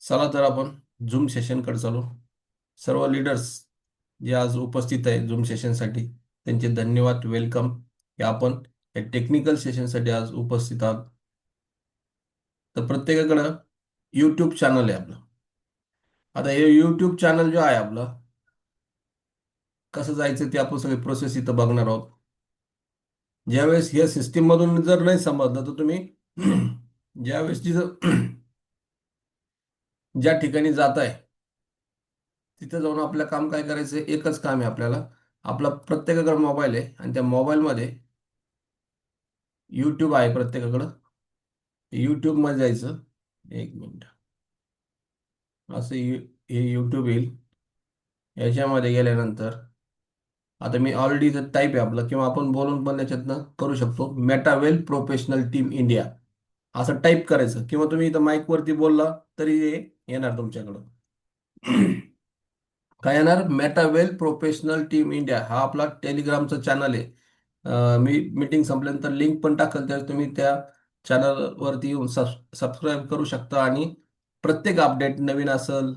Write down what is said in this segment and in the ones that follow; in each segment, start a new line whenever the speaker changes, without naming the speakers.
चला तर आपण झूम सेशनकडे चालू. सर्व लीडर्स जे आज उपस्थित आहे झूम सेशनसाठी त्यांचे धन्यवाद, वेलकम. की आपण या टेक्निकल सेशनसाठी आज उपस्थित आहात. तर प्रत्येकाकडं यूट्यूब चॅनल आहे आपलं. आता हे यूट्यूब चॅनल जो आहे आपलं, कसं जायचं ते आपण सगळी प्रोसेस इथं बघणार आहोत. ज्यावेळेस या सिस्टीम मधून जर नाही समजलं तर तुम्ही ज्यावेळेस तिथं ज्या ठिकाणी जात आहे तिथं जाऊन आपलं काम काय करायचं, एकच काम आहे आपल्याला. आपला प्रत्येकाकडे मोबाईल आहे आणि त्या मोबाईलमध्ये यूट्यूब आहे प्रत्येकाकडं. यूट्यूब मध्ये जायचं. एक मिनिट. असं हे यूट्यूब येईल. याच्यामध्ये गेल्यानंतर आता मी ऑलरेडी इथं टाईप आहे आपलं, किंवा आपण बोलून पण त्याच्यातनं करू शकतो. मेटावेल प्रोफेशनल टीम इंडिया असं टाईप करायचं, किंवा तुम्ही इथं माईकवरती बोलला तरी हे येणार तुमच्याकडं. काय येणार? मेटावेल प्रोफेशनल टीम इंडिया हा आपला टेलिग्रामचा चॅनल आहे. मी मीटिंग संपल्यानंतर लिंक पण टाकल, तर तुम्ही त्या चॅनलवरती येऊन सबस्क्राईब करू शकता आणि प्रत्येक अपडेट नवीन असेल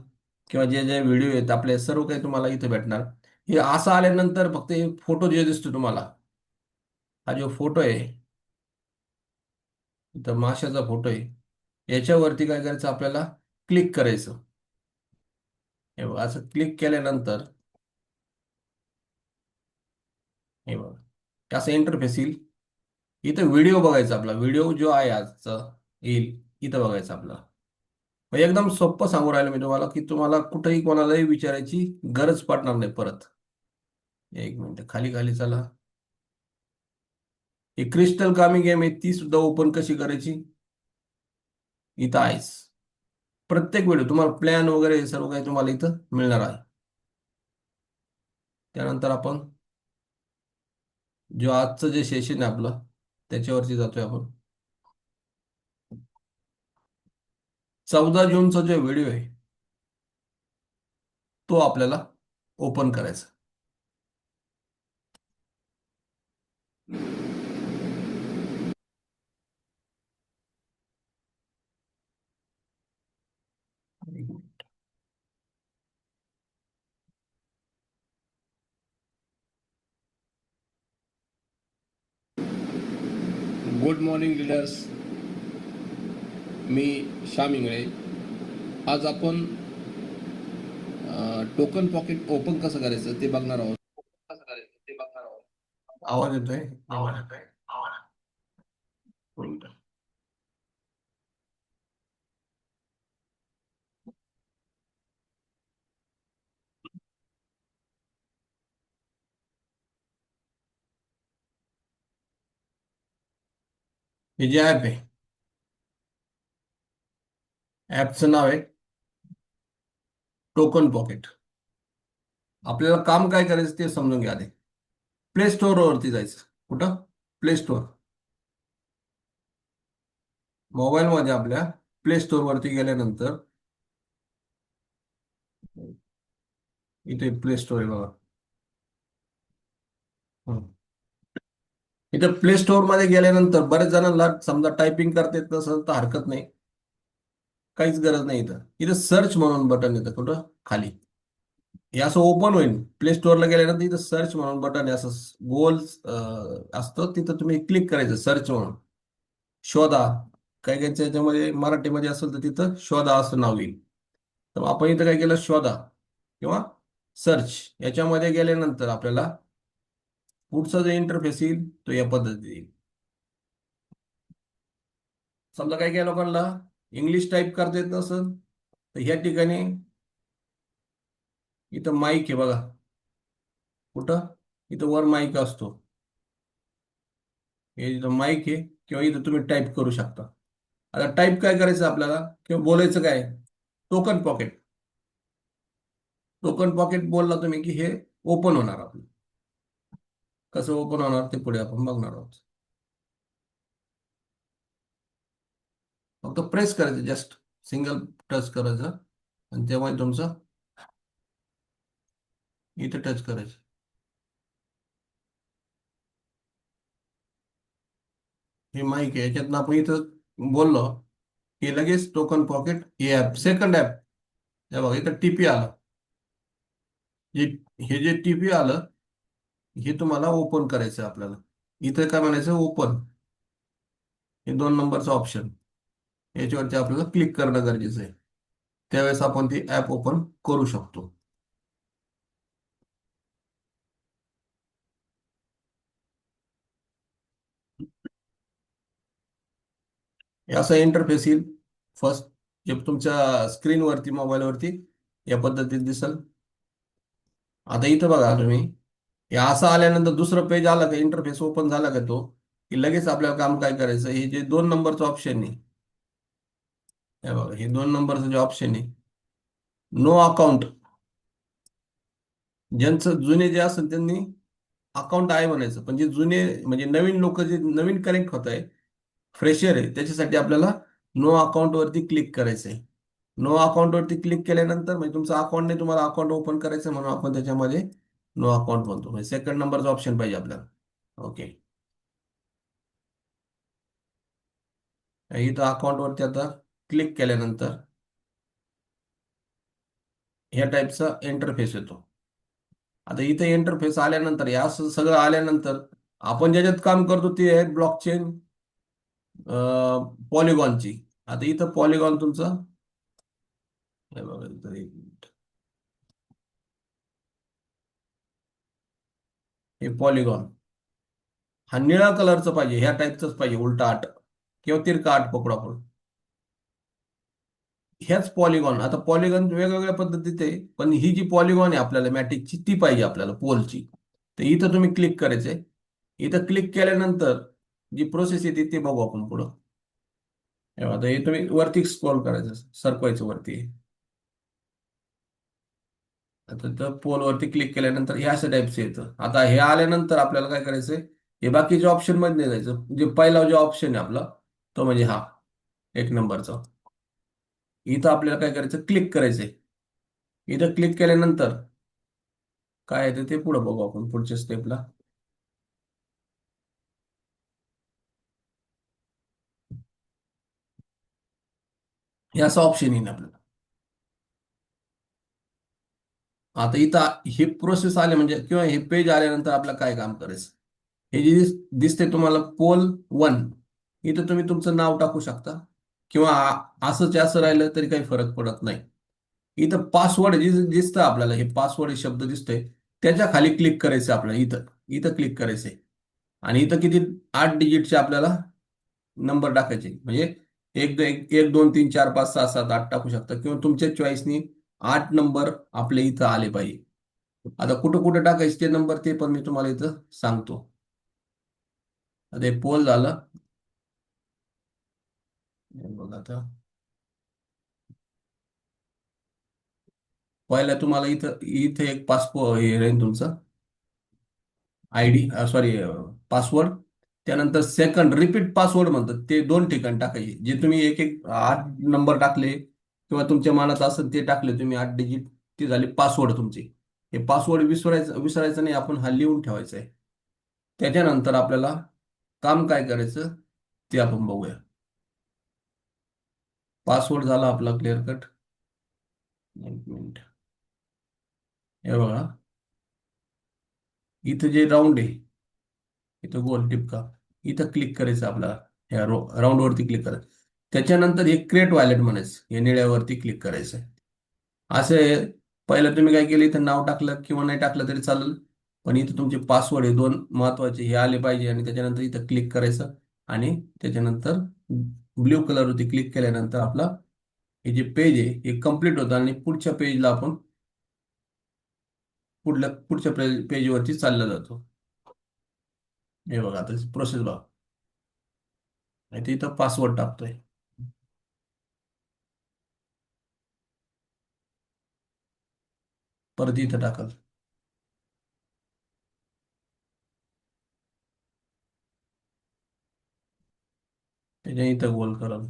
किंवा जे जे व्हिडिओ आहेत आपले सर्व काही तुम्हाला इथे भेटणार. हे असं आल्यानंतर फक्त हे फोटो जे दिसतो तुम्हाला, हा जो फोटो आहे इथं माशाचा फोटो आहे, याच्यावरती काय करायचं आपल्याला, क्लिक करायचं. हे बघा, असं क्लिक केल्यानंतर हे बघा असं इंटरफेस येईल. इथं व्हिडिओ बघायचा, आपला व्हिडिओ जो आहे आजचा येईल इथं बघायचा आपला. म्हणजे एकदम सोपं सांगू राहिलो मी तुम्हाला, की तुम्हाला कुठेही कोणालाही विचारायची गरज पडणार नाही परत. एक मिनिट, खाली खाली चला. ही क्रिस्टल कामी गेम आहे, ती सुद्धा ओपन कशी करायची इथं आहेच. प्रत्येक व्हिडिओ तुम्हाला प्लॅन वगैरे हे सर्व काही तुम्हाला इथं मिळणार आहे. त्यानंतर आपण जो आजचं जे सेशन आहे आपलं त्याच्यावरती जातोय आपण. 14 जूनचा जो व्हिडिओ आहे तो आपल्याला ओपन करायचा. गुड मॉर्निंग लीडर्स, मी श्याम इंगळे. आज आपण टोकन पॉकेट ओपन कसं करायचं ते बघणार आहोत. आवाज येतोय? हे जे ॲप आहे, ॲपचं नाव आहे टोकन पॉकेट. आपल्याला काम काय करायचं ते समजून घ्या आधी. प्ले स्टोअरवरती जायचं. कुठं? Play store. मोबाईलमध्ये आपल्या प्ले स्टोअरवरती गेल्यानंतर इथे प्ले स्टोअर आहे बघा. हं. इथे प्ले स्टोअर मध्ये गेल्यानंतर बरेच जणांना समजा टायपिंग करता येत नसेल तर हरकत नाही, काहीच गरज नाही. इथं इथं सर्च म्हणून बटन येतं कुठं खाली. हे असं ओपन होईल. प्ले स्टोअरला गेल्यानंतर इथं सर्च म्हणून बटन आहे, असं गोल असतं, तिथं तुम्ही क्लिक करायचं. सर्च म्हणून शोधा. काही काहीच्या याच्यामध्ये मराठीमध्ये असेल तर तिथं शोधा असं नाव येईल. तर आपण इथं काय केलं, शोधा किंवा सर्च याच्यामध्ये गेल्यानंतर आपल्याला पुढचा जो इंटरफेस येईल तो या पद्धतीने येईल. समजा काही काही लोकांना इंग्लिश टाईप करता येत नसेल तर ह्या ठिकाणी इथं माईक आहे बघा. कुठं? इथं वर माईक असतो. हे इथं माईक आहे, किंवा इथं तुम्ही टाईप करू शकता. आता टाईप काय करायचं आपल्याला, किंवा बोलायचं काय? Token pocket. टोकन पॉकेट बोलला तुम्ही की हे ओपन होणार आपलं. कसं ओपन होणार ते पुढे आपण बघणार आहोत. फक्त प्रेस करायचं, जस्ट सिंगल टच करायचं आणि तेव्हा तुमचं इथं टच करायचं. हे माईक आहे, याच्यातनं आपण इथं बोललो हे लगेच टोकन पॉकेट हे ॲप सेकंड ॲप. हे बघा इथं टीपी आलं. हे हे जे टीपी आलं हे तुम्हाला ओपन करायचं आहे आपल्याला. इथं काय म्हणायचं ओपन, हे 2 नंबरचं ऑप्शन, याच्यावरती आपल्याला क्लिक करणं गरजेचं आहे. त्यावेळेस आपण ती ॲप ओपन करू शकतो. हे असं इंटरफेस येईल फर्स्ट, जे तुमच्या स्क्रीनवरती मोबाईलवरती या पद्धतीत दिसल. आता इथं बघा तुम्ही, हे असं आल्यानंतर दुसरं पेज आलं का, इंटरफेस ओपन झाला का तो, की लगेच आपल्याला काम काय करायचं, हे जे 2 नंबरचं ऑप्शन आहे, हे बघा हे 2 नंबरचं जे ऑप्शन आहे, नो अकाउंट, ज्यांचं जुने जे असेल त्यांनी अकाउंट आहे म्हणायचं. पण जे जुने म्हणजे नवीन लोक जे नवीन कनेक्ट होत आहे, फ्रेशर आहे, त्याच्यासाठी आपल्याला नो अकाउंट वरती क्लिक करायचं आहे. नो अकाउंट वरती क्लिक केल्यानंतर म्हणजे तुमचं अकाउंट नाही, तुम्हाला अकाउंट ओपन करायचं म्हणून आपण त्याच्यामध्ये नो अकाउंट म्हणतो. म्हणजे सेकंड नंबरचा ऑप्शन पाहिजे आपल्याला. ओके. इथं अकाउंट वरती आता क्लिक केल्यानंतर ह्या टाईपचा इंटरफेस येतो. आता इथे इंटरफेस आल्यानंतर या असं सगळं आल्यानंतर आपण ज्याच्यात काम करतो ते आहे ब्लॉकचेन पॉलिगॉनची. आता इथं पॉलिगॉन तुमचं, हे बघा इथं एक मिनिट, हे पॉलिगॉन हा निळा कलरचं पाहिजे, ह्या टाईपचंच पाहिजे, उलटा आट किंवा तिरका आट पकडू आपण. ह्याच पॉलिगॉन, आता पॉलिगॉन वेगवेगळ्या पद्धतीत आहे, पण ही जी पॉलिगॉन आहे आपल्याला मॅटिकची ती पाहिजे आपल्याला पोलची. तर इथं तुम्ही क्लिक करायचंय. इथं क्लिक केल्यानंतर जी प्रोसेस येते ते बघू आपण पुढं. हे बघा, आता हे तुम्ही वरती स्क्रॉल करायचं, सरकवायचं वरती. आता तर पोलवरती क्लिक केल्यानंतर हे अशा टाईपचं येतं. आता हे आल्यानंतर आपल्याला काय करायचंय, हे बाकीच्या ऑप्शन मध्ये नाही जायचं. जे पहिला जो ऑप्शन आहे आपला, तो म्हणजे हा 1 नंबरचा. इथं आपल्याला काय करायचं, क्लिक करायचंय. इथं क्लिक केल्यानंतर काय येतं ते पुढे बघू आपण पुढच्या स्टेपला. हे असं ऑप्शन येईल आपल्याला. आता इथं हे प्रोसेस आले म्हणजे किंवा हे पेज आल्यानंतर आपलं काय काम करायचं, हे जे दिसते तुम्हाला पोल 1, इथं तुम्ही तुमचं नाव टाकू शकता किंवा असंच असं राहिलं तरी काही फरक पडत नाही. इथं पासवर्ड जे दिसतं आपल्याला, हे पासवर्ड शब्द दिसतोय, त्याच्या खाली क्लिक करायचं आपल्याला. इथं इथं क्लिक करायचंय आणि इथं किती 8 डिजिटचे आपल्याला नंबर टाकायचे. म्हणजे एक 2 3 4 5 6 7 8 टाकू शकता किंवा तुमच्या चॉईसनी 8 नंबर आपल्या इथं आले पाहिजे. आता कुठं कुठं टाकायचे ते नंबर ते पण मी तुम्हाला इथं सांगतो. आता हे पोल झालं. हे बघा आता पहिला तुम्हाला इथं इथं एक पासपोर्ट हे राहील तुमचं, आय डी, सॉरी, पासवर्ड. त्यानंतर सेकंड रिपीट पासवर्ड म्हणतात, ते 2 ठिकाणी टाकायचे. जे तुम्ही एक एक 8 नंबर टाकले किंवा तुमच्या मनात असेल ते टाकले तुम्ही 8 डिजिट, ते झाले पासवर्ड तुमचे. हे पासवर्ड विसरायचं विसरायचं नाही, आपण हा लिहून ठेवायचा आहे. त्याच्यानंतर आपल्याला काम काय करायचं ते आपण बघूया. पासवर्ड झाला आपला क्लिअर कट. एक मिनिट. हे बघा इथं जे राऊंड आहे, इथं गोल टिपका, इथं क्लिक करायचं आपल्याला. ह्या राऊंड वरती क्लिक करायचं. त्याच्यानंतर हे क्रिएट वॉलेट म्हणायचं, हे निळ्यावरती क्लिक करायचं. असं आहे. पहिलं तुम्ही काय केलं, इथं नाव टाकलं किंवा नाही टाकलं तरी चालेल, पण इथं तुमचे पासवर्ड हे 2 महत्वाचे हे आले पाहिजे. आणि त्याच्यानंतर इथं क्लिक करायचं आणि त्याच्यानंतर ब्ल्यू कलरवरती क्लिक केल्यानंतर आपला हे जे पेज आहे हे कम्प्लीट होतं आणि पुढच्या पेजला आपण पुढच्या पेजवरती चालला जातो. हे बघा आता प्रोसेस बघा. आणि इथं पासवर्ड टाकतोय, परत इथं टाकल, त्याच्या इथं गोल करल,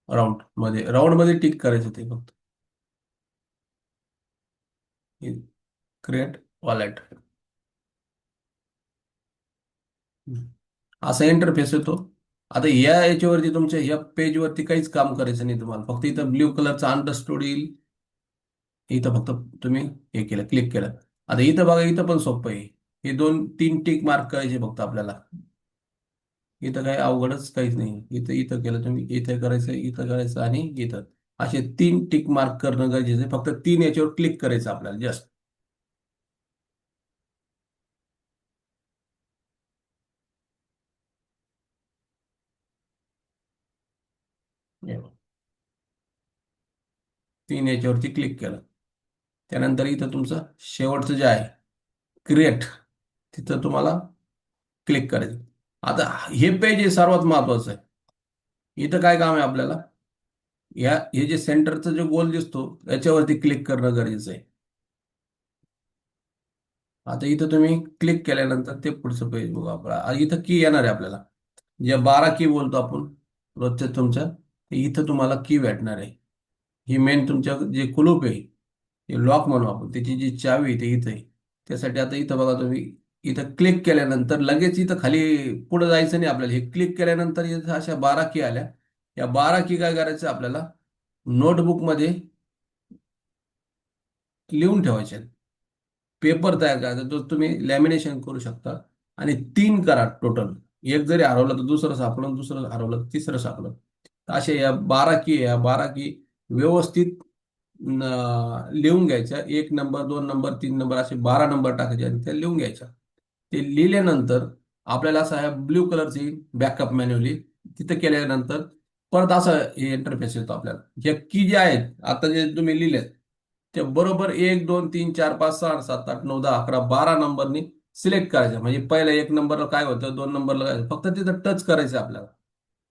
राऊंड मध्ये टिक करायचं ते फक्त. क्रिएट वॉलेट, असा इंटरफेस येतो. आता या याच्यावरती तुमच्या या पेजवरती काहीच काम करायचं नाही तुम्हाला, फक्त इथं ब्ल्यू कलरचा अंडरस्टुड येईल. इथं फक्त तुम्ही हे केलं, क्लिक केलं. आता इथं बघा, इथं पण सोपं आहे. हे दोन तीन टिक मार्क करायचे फक्त आपल्याला. इथं काही अवघडच काहीच नाही. इथं इथं केलं तुम्ही, इथं करायचं, इथं करायचं आणि इथं. असे तीन टिक मार्क करणं गरजेचं आहे. फक्त तीन याच्यावर क्लिक करायचं आपल्याला जस्ट. तीन याच्यावरती क्लिक केलं. त्यानंतर इथं तुमचं शेवटचं जे आहे क्रिएट, तिथं तुम्हाला क्लिक करायचं. आता हे पेज हे सर्वात महत्वाचं आहे. इथं काय काम आहे आपल्याला, हे जे सेंटरचा जो गोल दिसतो याच्यावरती क्लिक करणं गरजेचं आहे. आता इथं तुम्ही क्लिक केल्यानंतर ते पुढचं पेज बघू आपल्याला. इथं की येणार आहे आपल्याला, जे 12 की बोलतो आपण रोजच्या तुमच्या, ते इथं तुम्हाला की भेटणार आहे. ही मेन तुमच्या जे कुलूप आहे, हे लॉक म्हणू आपण, त्याची जी चावी आहे ते इथं आहे. त्यासाठी आता इथं बघा तुम्ही, इथं क्लिक केल्यानंतर लगेच इथं खाली पुढे जायचं नाही आपल्याला. हे क्लिक केल्यानंतर इथं अशा 12 की आल्या. या 12 की काय करायचं आपल्याला, नोटबुकमध्ये लिहून ठेवायचे. पेपर तयार करायचा, तो तुम्ही लॅमिनेशन करू शकता. आणि तीन करा टोटल. एक जरी हरवलं तर दुसरं सापडलं, दुसरं हरवलं तर तिसरं सापडलं. तर अशा या 12 की, या 12 की व्यवस्थित लिहून घ्यायच्या. एक नंबर, दोन नंबर, तीन नंबर, असे 12 नंबर टाकायचे आणि त्या लिहून घ्यायच्या. ते लिहिल्यानंतर आपल्याला असा ह्या ब्ल्यू कलरची बॅकअप मॅन्युअली तिथं केल्यानंतर परत असं हे इंटरफेस येतो आपल्याला. ज्या की जे आहेत आता जे तुम्ही लिहिलेत, ते बरोबर 1 2 3 4 5 6 7 8 9 10 11 12 नंबरनी सिलेक्ट करायचं. म्हणजे पहिला एक नंबरला काय होतं, दोन नंबरला काय होतं, फक्त तिथं टच करायचं आपल्याला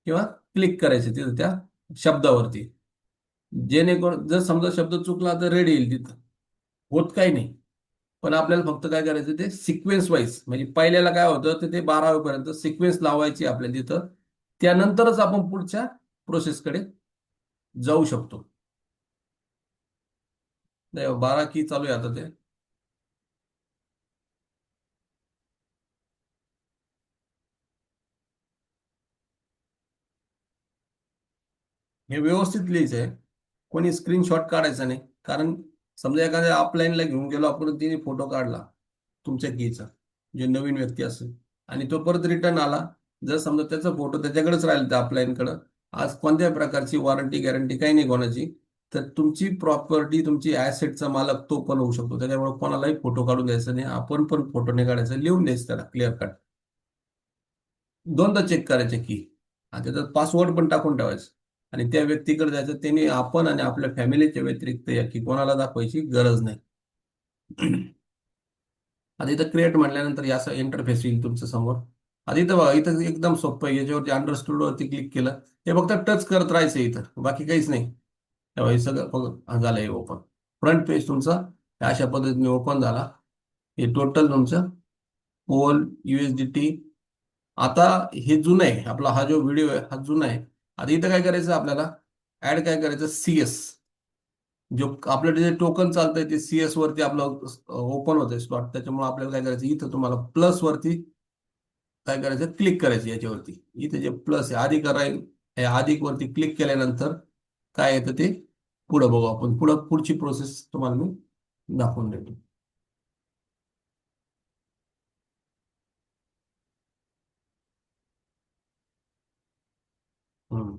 किंवा क्लिक करायचं तिथं त्या शब्दावरती. जेणेकरून जर समजा शब्द चुकला तर रेड येईल तिथं, होत काही नाही. पण आपल्याला फक्त काय करायचं, ते सिक्वेन्स वाईज, म्हणजे पहिल्याला काय होतं तर ते 12 सिक्वेन्स लावायची आपल्याला तिथं. त्यानंतरच आपण पुढच्या प्रोसेसकडे जाऊ शकतो. 12 की चालू आहे आता ते. हे व्यवस्थित लिहायचं आहे. कोणी स्क्रीनशॉट काढायचा नाही. कारण समजा एखाद्या अपलाईनला घेऊन गेलो आपण, तिने फोटो काढला तुमच्या कीचा, जे नवीन व्यक्ती असेल, आणि तो परत रिटर्न आला, जर समजा त्याचा फोटो त्याच्याकडेच राहील त्या अपलाईनकडं, आज कोणत्याही प्रकारची वॉरंटी गॅरंटी काही नाही कोणाची, तर तुमची प्रॉपर्टी, तुमची ॲसेटचा मालक तो पण होऊ शकतो. त्याच्यामुळे कोणालाही फोटो काढून द्यायचा नाही, आपण पण फोटो नाही काढायचा, लिहून द्यायचं त्याला क्लिअर कट. दोनदा चेक करायचे की, आणि त्याच्यात पासवर्ड पण टाकून ठेवायचं. आणि त्या व्यक्तीकडे जायचं, त्यांनी आपण आणि आपल्या फॅमिलीच्या व्यतिरिक्त या की कोणाला दाखवायची गरज नाही. आता इथं क्रिएट म्हटल्यानंतर या असं इंटरफेस येईल तुमच्या समोर. आता इथं बघा, इथं एकदम सोपं आहे. याच्यावरती अंडरस्टूड वरती क्लिक केलं, हे फक्त टच करत राहायचं इथं, बाकी काहीच नाही. तेव्हा हे सगळं झालं, हे ओपन. फ्रंट पेज तुमचा अशा पद्धतीने ओपन झाला. हे टोटल तुमचं पोल USDT. आता हे जुनं आहे, आपला हा जो व्हिडिओ आहे हा जुना आहे. आता इथं काय करायचं आपल्याला, ऍड काय करायचं, CS. जो आपलं जे टोकन चालतंय ते CS वरती आपलं ओपन होतंय स्लॉट. त्याच्यामुळे आपल्याला काय करायचं, इथं तुम्हाला प्लस वरती काय करायचं, क्लिक करायचं याच्यावरती. इथे जे प्लस आहे अधिक राहील, या अधिक वरती क्लिक केल्यानंतर काय येतं ते पुढं बघू आपण. पुढची प्रोसेस तुम्हाला मी दाखवून देतो.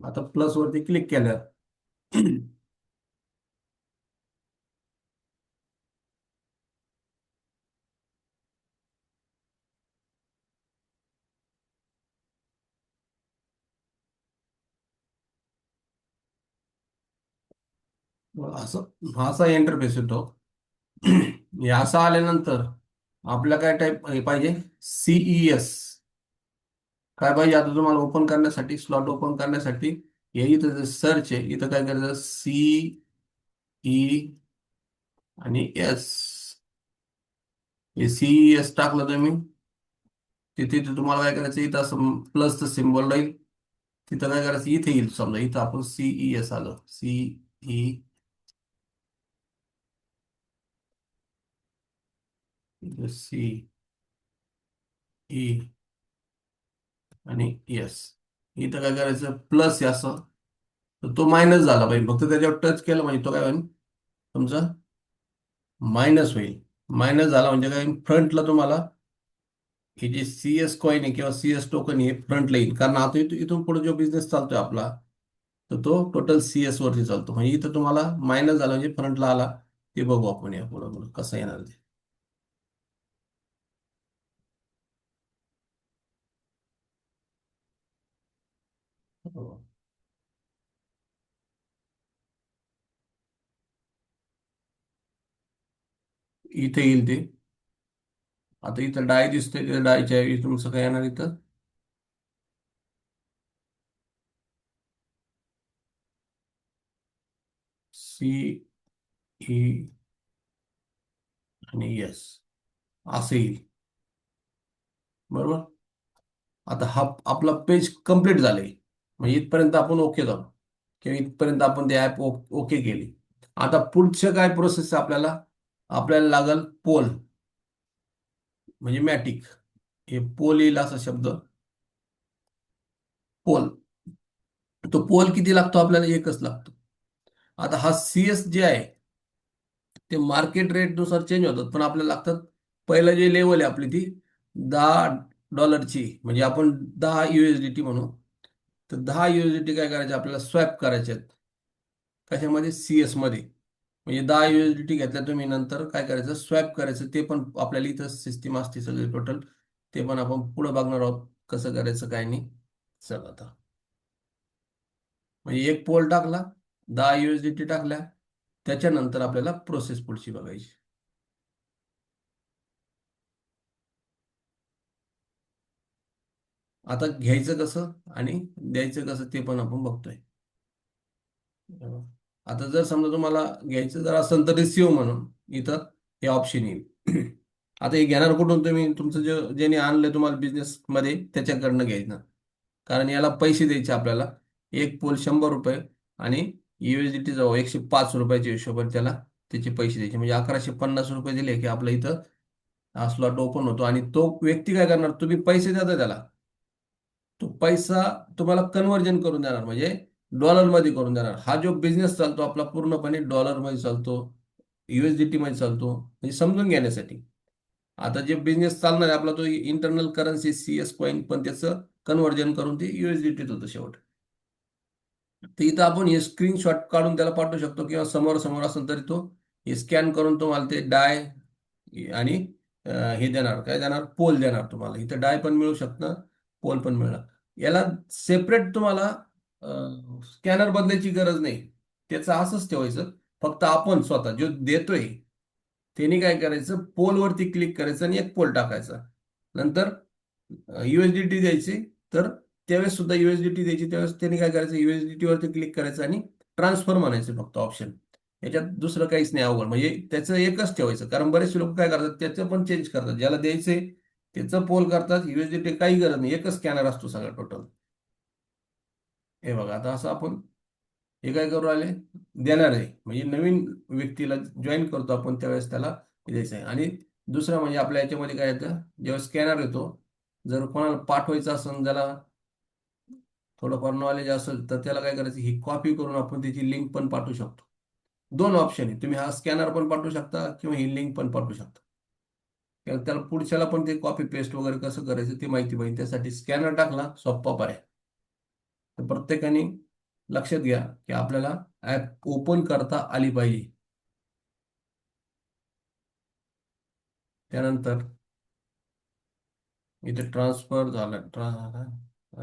आता प्लस वरती क्लिक केलं. असं हा असा इंटरफेस येतो. हे असं आल्यानंतर आपल्या काय टाईप पाहिजे, CES काय पाहिजे. आता तुम्हाला ओपन करण्यासाठी, स्लॉट ओपन करण्यासाठी, हे इथं सर्च आहे, इथं काय करायचं, CE आणि S. हे CES टाकलं तुम्ही, तिथे तिथे तुम्हाला काय करायचं, इथं असं प्लसचं सिम्बॉल राहील. तिथं काय करायचं, इथे येईल समजा, इथं आपण CES आलं, CE आणि येस. इथं काय करायचं प्लस आहे असं, तर तो मायनस झाला पाहिजे. फक्त त्याच्यावर टच केलं म्हणजे तो काय होईल तुमचा मायनस होईल. मायनस झाला म्हणजे काय, फ्रंटला तुम्हाला हे जे सी एस कॉईन आहे किंवा सी एस टोकन हे फ्रंटला येईल. कारण आता इथून पुढे जो बिझनेस चालतोय आपला, तर तो टोटल सी एस वरती चालतो. म्हणजे इथं तुम्हाला मायनस झाला म्हणजे फ्रंटला आला. ते बघू आपण या पुढं पुढं कसं येणार ते. हो. इथे येईल ते. आता इथं डाय दिसतोय, त्या डायच्या ऐवजी तुमचं काय येणार इथं सी ई आणि एस असं येईल. बरोबर. आता हा आपला पेज कंप्लीट झालंय. म्हणजे इथपर्यंत आपण ओके झालो, किंवा इथपर्यंत आपण ते ॲप ओके केली. आता पुढचं काय प्रोसेस आपल्याला, आपल्याला लागल पोल, म्हणजे मॅटिक. हे पोल येईल असा शब्द, पोल. तो पोल किती लागतो आपल्याला, एकच लागतो. आता हा सी एस जे आहे ते मार्केट रेटनुसार चेंज होतात, पण आपल्याला लागतात. पहिलं जे लेवल आहे आपली ती $10 म्हणजे आपण 10 USDT म्हणू. तर 10 USDT काय करायचे आपल्याला, स्वॅप करायचे आहेत. कशामध्ये, सी एस मध्ये. म्हणजे 10 USDT घेतल्या तुम्ही, नंतर काय करायचं, स्वॅप करायचं. ते पण आपल्याला इथं सिस्टीम असते सगळी टोटल. ते पण आपण पुढे बघणार आहोत कसं करायचं काय नाही. चल आता, म्हणजे एक पोल टाकला, 10 USDT टाकल्या, त्याच्यानंतर आपल्याला प्रोसेस पुढची बघायची. आता घ्यायचं कसं आणि द्यायचं कसं ते पण आपण बघतोय. बरोबर. आता जर समजा तुम्हाला घ्यायचं जर असेल तर रिसिव्ह म्हणून इथं हे ऑप्शन येईल. आता हे घेणार कुठून तुम्ही, तुमचं जे ज्याने आणलं तुम्हाला बिझनेसमध्ये त्याच्याकडनं घ्यायचं. कारण याला पैसे द्यायचे आपल्याला. एक पोल $100 आणि USDT जाऊ $105 हिशोबाने त्याला त्याचे पैसे द्यायचे. म्हणजे $1150 दिले की आपलं इथं हा स्लॉट ओपन होतो. आणि तो व्यक्ती काय करणार, तुम्ही पैसे देता त्याला, तो पैसा तुम्हाला कन्व्हर्जन करून देणार, म्हणजे डॉलरमध्ये करून देणार. हा जो बिझनेस चालतो आपला पूर्णपणे डॉलरमध्ये चालतो, USDT मध्ये चालतो. म्हणजे समजून घेण्यासाठी, आता जे बिझनेस चालणार आहे आपला तो internal currency C S coin, पण त्याचं कन्व्हर्जन करून ते USDT होतं शेवट. तर इथं आपण हे स्क्रीनशॉट काढून त्याला पाठवू शकतो, किंवा समोर समोर असेल तरी तो हे स्कॅन करून तुम्हाला ते डाय आणि हे देणार, काय देणार, पोल देणार तुम्हाला. इथं डाय पण मिळू शकतं, पोल पण मिळणार. याला सेपरेट तुम्हाला स्कॅनर बदलायची गरज नाही. त्याचं असंच ठेवायचं. फक्त आपण स्वतः जो देतोय त्यांनी काय करायचं, पोलवरती क्लिक करायचं आणि एक पोल टाकायचा. नंतर USDT द्यायची. तर त्यावेळेस सुद्धा USDT द्यायची. त्यावेळेस त्यांनी काय करायचं, USDT वरती क्लिक करायचं आणि ट्रान्सफर म्हणायचं फक्त ऑप्शन. याच्यात दुसरं काहीच नाही अवघड. म्हणजे त्याचं एकच ठेवायचं. कारण बरेचसे लोक काय करतात, त्याचं पण चेंज करतात. ज्याला द्यायचंय त्याचं पोल करतात, USDT काही गरज नाही, एकच स्कॅनर असतो सगळं टोटल. हे बघा, आता असं आपण हे काय करू राहिले, देणार आहे. म्हणजे नवीन व्यक्तीला जॉईन करतो आपण त्यावेळेस त्याला हे द्यायचं आहे. आणि दुसरं म्हणजे आपल्या याच्यामध्ये काय येतं, जेव्हा स्कॅनर येतो, जर कोणाला पाठवायचं असेल, ज्याला थोडंफार नॉलेज असेल, तर त्याला काय करायचं, ही कॉपी करून आपण त्याची लिंक पण पाठवू शकतो. दोन ऑप्शन आहे, तुम्ही हा स्कॅनर पण पाठवू शकता किंवा ही लिंक पण पाठवू शकता. किंवा त्याला पुढच्याला पण ते कॉपी पेस्ट वगैरे कसं करायचं ते माहिती पाहिजे, त्यासाठी स्कॅनर टाकला, सोप्पा पर्याय. तर प्रत्येकाने लक्षात घ्या की आपल्याला ॲप ओपन करता आली पाहिजे. त्यानंतर इथे ट्रान्सफर झाला,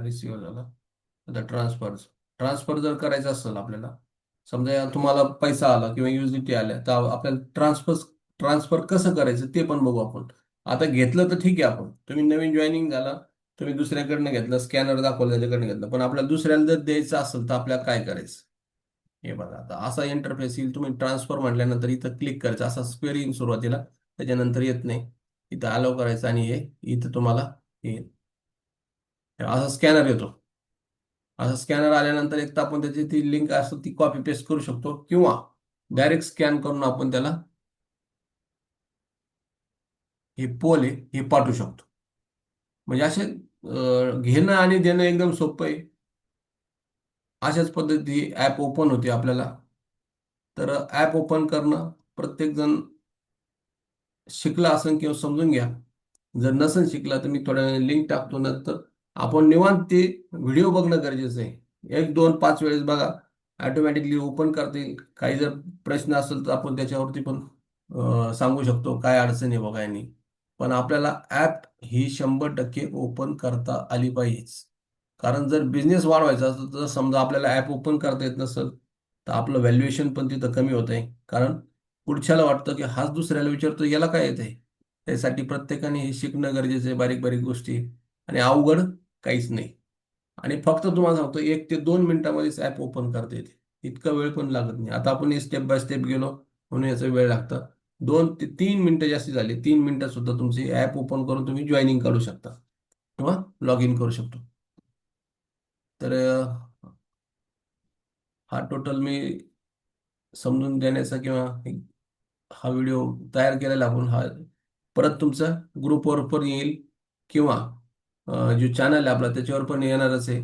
रिसिव्ह झाला. आता ट्रान्सफर जर करायचं असेल आपल्याला, समजा तुम्हाला पैसा आला किंवा USDT आल्या, तर आपल्याला ट्रान्सफर कसं करायचं ते पण बघू आपण. आता घेतलं तर ठीक आहे, आपण तुम्ही नवीन जॉईनिंग झाला, तुम्ही दुसऱ्याकडनं घेतलं, स्कॅनर दाखवलं त्याच्याकडनं घेतलं, पण आपल्याला दुसऱ्याला जर द्यायचं असेल तर आपल्याला काय करायचं. हे बघा, आता असा इंटरफेस येईल. तुम्ही ट्रान्सफर म्हटल्यानंतर इथं क्लिक करायचं, असा स्क्वेअर येईल सुरुवातीला, त्याच्यानंतर येत नाही. इथं अलाव करायचं आणि हे इथं तुम्हाला हे असा स्कॅनर येतो. असा स्कॅनर आल्यानंतर एक तर आपण त्याची ती लिंक असतो ती कॉपी पेस्ट करू शकतो, किंवा डायरेक्ट स्कॅन करून आपण त्याला हे पोल आहे हे पाठवू शकतो. म्हणजे असे घेणं आणि देणं एकदम सोपं आहे. अशाच पद्धती ॲप ओपन होते आपल्याला. तर ॲप ओपन करणं प्रत्येकजण शिकला असेल किंवा समजून घ्या. जर नसेल शिकला तर मी थोड्या लिंक टाकतो, नंतर आपण निवांत ते व्हिडिओ बघणं गरजेचं आहे. एक दोन पाच वेळेस बघा, ऑटोमॅटिकली ओपन करता येईल. काही जर प्रश्न असेल तर आपण त्याच्यावरती पण सांगू शकतो काय अडचण आहे बघा यांनी. पण आपल्याला ॲप ही 100% ओपन करता आली पाहिजे. कारण जर बिझनेस वाढवायचा असेल तर समजा आपल्याला ॲप ओपन करता येत नसेल तर आपलं व्हॅल्युएशन पण तिथं कमी होत आहे. कारण पुढच्याला वाटतं की हाच दुसऱ्याला विचारतो याला काय येत आहे. त्यासाठी प्रत्येकाने हे शिकणं गरजेचं आहे, बारीक बारीक गोष्टी. आणि अवघड काहीच नाही. आणि फक्त तुम्हाला सांगतो 1 ते 2 मिनिटामध्येच ॲप ओपन करता येते. इतका वेळ पण लागत नाही. आता आपण स्टेप बाय स्टेप गेलो म्हणून याचा वेळ लागतं. 2 ते 3 मिनिटं जास्ती झाली, 3 मिनिटात सुद्धा तुमची ॲप ओपन करून तुम्ही जॉईनिंग काढू शकता किंवा लॉग इन करू शकतो. तर हा टोटल मी समजून देण्याचा किंवा हा व्हिडिओ तयार केलेला आपण हा परत तुमचा ग्रुपवर पण येईल किंवा जो चॅनल आहे आपला त्याच्यावर पण येणारच आहे.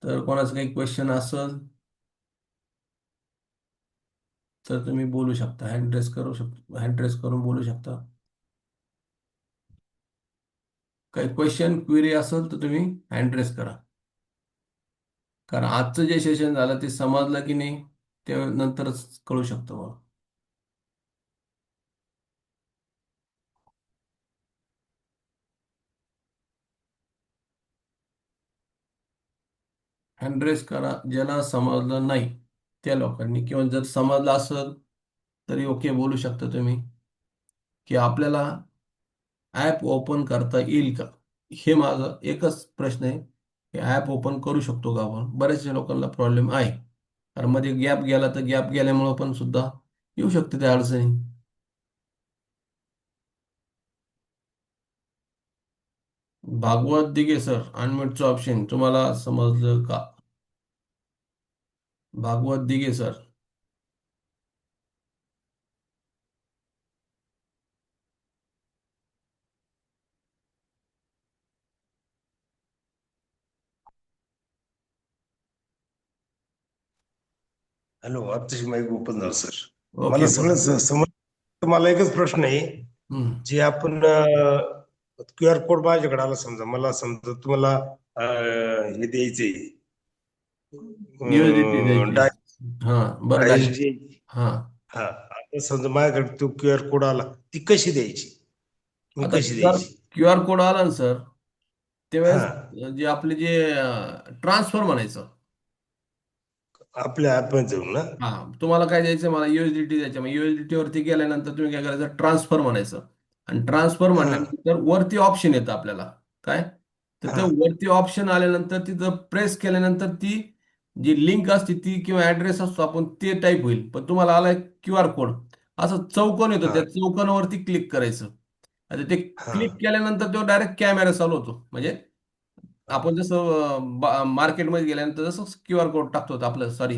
तर कोणाचं काही क्वेश्चन असेल तर तुम्ही बोलू शकता, हँड रेस करून बोलू शकता. काही क्वेश्चन क्वेरी असेल तर तुम्ही हँड रेस करा. कारण आजचं जे सेशन झालं ते समजलं की नाही ते नंतरच कळू शकतं मला. हँड रेस करा ज्याला समजलं नाही त्या लोकांनी, किंवा जर समजलं असेल तरी ओके बोलू शकता तुम्ही की आपल्याला ॲप ओपन करता येईल का. हे माझं एकच प्रश्न आहे की ॲप ओपन करू शकतो का आपण. बऱ्याचशा लोकांना प्रॉब्लेम आहे, कारण मध्ये गॅप गेला तर गॅप गेल्यामुळं पण सुद्धा येऊ शकते त्या अडचणी. भागवत दिघे सर, अनम्यूटचं ऑप्शन तुम्हाला समजलं का. भागवत दिघे सर.
हॅलो, आताशी माईक ओपन झालं सर. मला
ओके
सगळं
बोला.
समज मला एकच प्रश्न आहे.
हम्म.
जे आपण क्यू आर कोड माझ्याकडे आला, समजा मला समजा तुम्हाला हे द्यायचंय,
USDT द्यायची. हा, बरं
डायरेक्ट
डायरेक्ट.
द्यायची.
हा.
हा, आता समजा माझ्याकडे तो क्यू आर कोड आला, ती कशी द्यायची, मी
आता
कशी
जर
द्यायची?
क्यू आर कोड आला ना सर,
हा,
त्यावेळेस जे आपले जे ट्रान्सफर म्हणायचं.
आपल्या ऍप मध्ये जाऊन ना.
हा, तुम्हाला काय द्यायचं, मला USDT द्यायचं. मग USDT वरती गेल्यानंतर तुम्ही काय करायचं, ट्रान्सफर म्हणायचं. आणि ट्रान्सफर
हा
म्हणल्यानंतर वरती ऑप्शन येतं आपल्याला काय. तर ते
हा
वरती ऑप्शन आल्यानंतर तिथं प्रेस केल्यानंतर ती जी लिंक असते ती किंवा ऍड्रेस असतो आपण ते टाईप होईल. पण तुम्हाला आलाय QR कोड, असं चौकोन येतो,
हा
त्या चौकोनावरती क्लिक करायचं. आता ते
हा
क्लिक केल्यानंतर तो डायरेक्ट कॅमेरा चालू होतो. म्हणजे
हा
आपण जसं मार्केटमध्ये गेल्यानंतर जसं QR कोड टाकतो आपलं, सॉरी,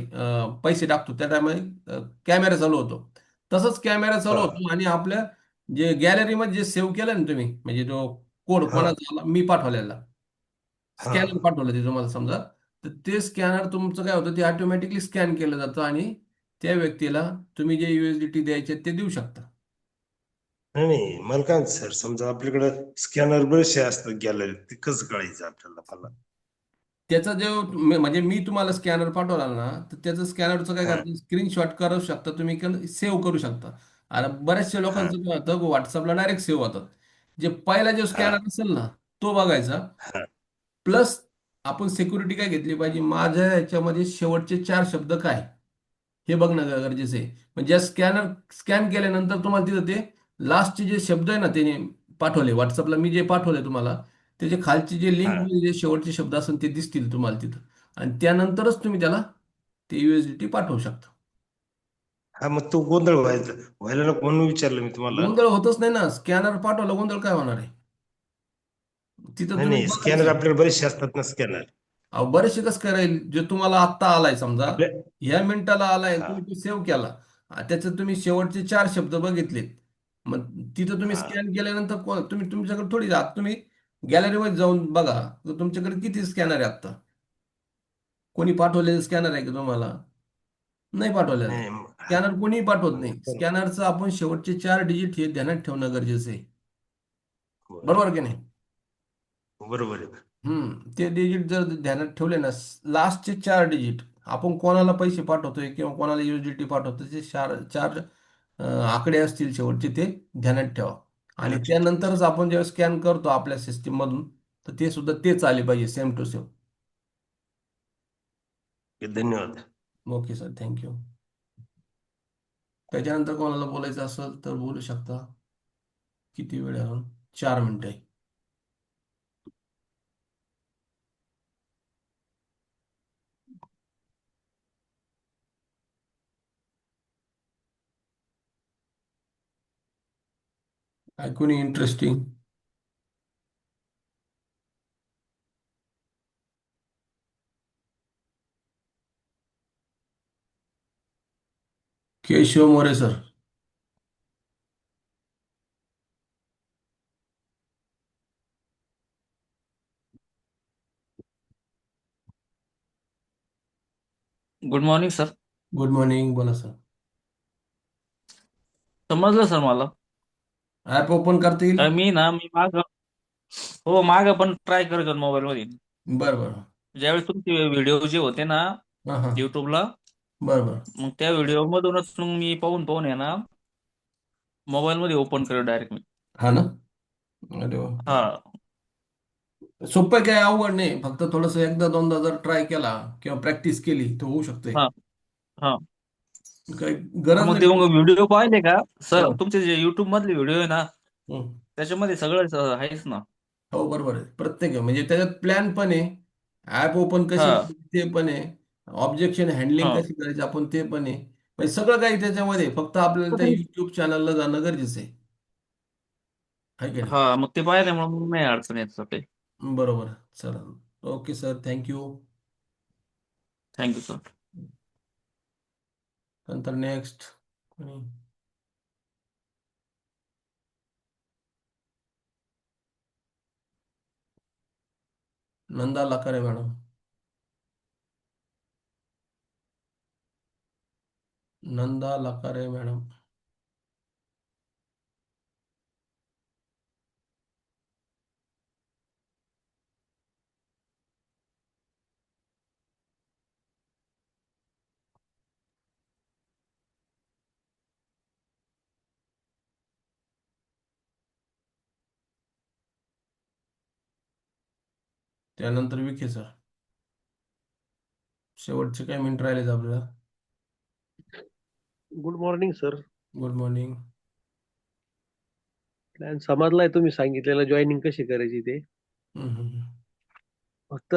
पैसे टाकतो त्या टायमाला कॅमेरा चालू होतो. तसंच कॅमेरा चालू
हा
होतो आणि आपल्या जे गॅलरीमध्ये जे सेव्ह केलं ना तुम्ही, म्हणजे तो कोड
हा
कोणाचा आला, मी पाठवलेला
हा
स्कॅनर पाठवलं ते तुम्हाला समजा, तर ते स्कॅनर तुमचं काय होतं, ते ऑटोमॅटिकली स्कॅन केलं जातं आणि त्या व्यक्तीला तुम्ही जे USDT द्यायचे ते देऊ शकता.
नाही नाही, मला काय सर, समजा आपल्याकडे स्कॅनर बरेचसे असतात गॅलरीत, ते कसं कळायचं आपल्याला मला?
त्याचा जो म्हणजे मी तुम्हाला स्कॅनर पाठवला ना, तर त्याचं स्कॅनरचं काय
हा
करता, स्क्रीनशॉट करू शकता तुम्ही किंवा सेव्ह करू शकता. आणि बऱ्याचशा
हा
लोकांचं काय होतं, व्हॉट्सअपला डायरेक्ट सेव्ह होतात. जे पहिला जो
हा
स्कॅनर असेल ना तो बघायचा.
हा
प्लस आपण सिक्युरिटी काय घेतली पाहिजे, माझ्या याच्यामध्ये शेवटचे 4 शब्द काय हे बघणं गरजेचं आहे. म्हणजे स्कॅन केल्यानंतर तुम्हाला तिथं ते लास्टचे जे शब्द आहे ना त्याने पाठवले व्हॉट्सअपला, मी जे पाठवले तुम्हाला त्याचे खालची जे
हा
लिंक जे शेवटचे शब्द असेल ते दिसतील तुम्हाला तिथं. आणि त्यानंतरच तुम्ही त्याला ते USDT पाठवू शकता.
हा, मग तो गोंधळ व्हायला नको म्हणून विचारलं मी तुम्हाला.
गोंधळ होतच नाही ना, स्कॅनर पाठवलं गोंधळ काय होणार आहे. तिथं
नाही
तुम्ही
नाही, स्कॅनर
बघायचं.
आपल्याला बरेचसे असतात ना स्कॅनर
अहो बरेचसे कसं करायला, जे तुम्हाला आत्ता आलाय समजा,
आपल्या.
ह्या मिनिटाला आलाय आणि
हा
तुम्ही तो सेव्ह केला. त्याच्यात तुम्ही शेवटचे 4 शब्द बघितलेत. मग तिथं तुम्ही
हा
स्कॅन केल्यानंतर तुम्ही तुमच्याकडे थोडी तुम्ही गॅलरीमध्ये जाऊन बघा तर तुमच्याकडे किती स्कॅनर आहे आत्ता. कोणी पाठवलेलं स्कॅनर आहे का तुम्हाला? नाही पाठवलेलं आहे.
नाही
स्कॅनर कोणीही पाठवत नाही.
बरं
स्कॅनरचं आपण शेवटचे 4 डिजिट हे ध्यानात ठेवणं गरजेचं आहे.
बरं.
बरोबर की नाही?
बरोबर आहे.
ते डिजिट जर ध्यानात ठेवले ना, लास्टचे 4 डिजिट आपण कोणाला पैसे पाठवतोय किंवा कोणाला युएसडीटी पाठवतोय ते चार चार आकडे असतील शेवटचे, ते ध्यानात ठेवा. आणि
लक्षात
त्यानंतरच आपण जेव्हा स्कॅन करतो आपल्या सिस्टीम मधून, तर ते सुद्धा तेच आले पाहिजे, सेम टू सेम.
धन्यवाद.
Okay sir, thank you. त्याच्यानंतर कोणाला बोलायचं असेल तर बोलू शकता. किती वेळ आहे अजून? 4 मिनिटं आहे. कोणी interesting? Keshav More sir.
Good morning sir.
Good morning, बोला सर.
समजलं सर मला.
ऍप ओपन करता येईल?
मी माग हो माग पण ट्राय करत होतो मोबाईल मध्ये.
बरं बरं.
ज्यावेळेस तुमचे व्हिडिओ जे होते ना
हां हां.
युट्यूबला,
बरं बरं.
मग त्या व्हिडिओ मधूनच मग मी पाहून पाहून आहे ना मोबाईल मध्ये ओपन केलं डायरेक्ट मी.
हा ना. अरे वा.
हा
सोपं काय, अवघड नाही. फक्त थोडंसं एकदा दोनदा जर ट्राय केला किंवा प्रॅक्टिस केली तर होऊ शकते.
हा हा.
काही गरज
मग ते
नाही.
मग व्हिडिओ पाहिले का सर,
हं,
तुमचे जे युट्यूब मधले व्हिडिओ आहे ना
हं.
त्याच्यामध्ये सगळं आहेच ना.
हो बरोबर आहे. प्रत्येक आहे. म्हणजे त्याच्यात प्लॅन पण आहे, ऍप ओपन कशी
हा
करायची ते पण आहे, ऑब्जेक्शन हँडलिंग
हा.
कशी करायची आपण ते पण आहे. म्हणजे सगळं काही त्याच्यामध्ये आहे. फक्त आपल्याला त्या युट्यूब चॅनलला जाणं गरजेचं आहे. आहे की नाही?
हा मग ते पाहिल्यामुळे मग नाही अडचण येत सर काही.
बरोबर. चला. Okay sir, thank you.
Thank you sir.
नंतर next. Nanda Lakare madam. Nanda Lakare madam. त्यानंतर विखे सर. शेवटचे काही मिनिट राहिलेत आपल्याला.
Good morning sir.
Good morning.
Plan समजलाय तुम्ही सांगितलेलं जॉईनिंग कशी करायची ते. फक्त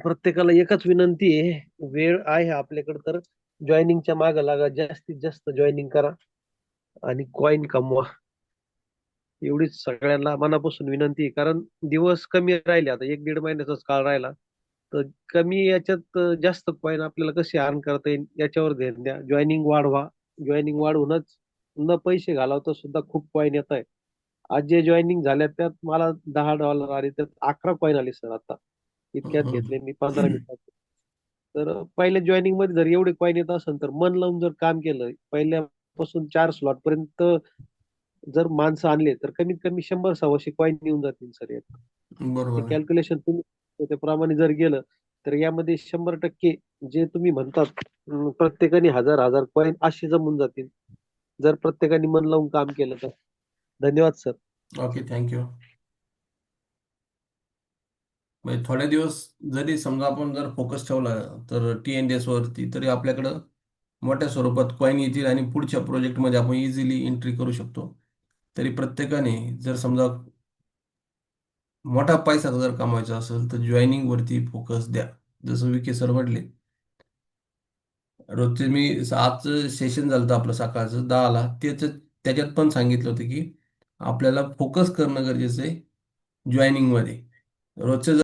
प्रत्येकाला एकच विनंती आहे, वेळ आहे आपल्याकडे तर जॉईनिंगच्या मागे लागा, जास्तीत जास्त जॉईनिंग करा आणि कॉइन कमवा. एवढीच सगळ्यांना मनापासून विनंती आहे. कारण दिवस कमी राहिले, आता 1-1.5 महिन्याचाच काळ राहिला. तर कमी याच्यात जास्त कॉइन आपल्याला कसे अर्न करता येईल याच्यावर ध्यान द्या. जॉईनिंग वाढवा. जॉईनिंग वाढवूनच न पैसे घालवता सुद्धा खूप कॉइन येत आहे. आज जे जॉईनिंग झाल्या त्यात मला $10 आले, त्यात 11 कॉइन आले सर. आता इतक्यात घेतले मी 15 मिनिटात. तर पहिल्या जॉईनिंग मध्ये जर एवढे कॉइन येत असेल तर मन लावून जर काम केलं, पहिल्यापासून 4 स्लॉट पर्यंत जर माणसं आणले तर कमीत कमी 100-125 कॉइन येऊन जातील सर यात. ते
बरोबर आहे.
कॅल्क्युलेशन तुम्ही त्याप्रमाणे जर गेलं तर यामध्ये 100% जे तुम्ही म्हणतात, प्रत्येकाने 1000 कॉइन असे जमून जातील जर प्रत्येकाने मन लावून काम केलं तर. धन्यवाद सर.
Okay, thank you. म्हणजे थोडे दिवस जरी समजा आपण जर फोकस ठेवला तर TNDS वरती, तरी आपल्याकडं मोठ्या स्वरूपात कॉईन येतील आणि पुढच्या प्रोजेक्टमध्ये आपण इझिली एंट्री करू शकतो. तरी प्रत्येकाने जर समजा मोठा पैसा जर कमवायचा असेल तर जॉईनिंग वरती फोकस द्या. जसं विके सर म्हटले, रोजचे मी आजचं सेशन झालं होतं आपलं सकाळचं 10ला, त्याच्यात पण सांगितलं होतं की आपल्याला फोकस करणं गरजेचं आहे जॉईनिंगमध्ये. रोजचं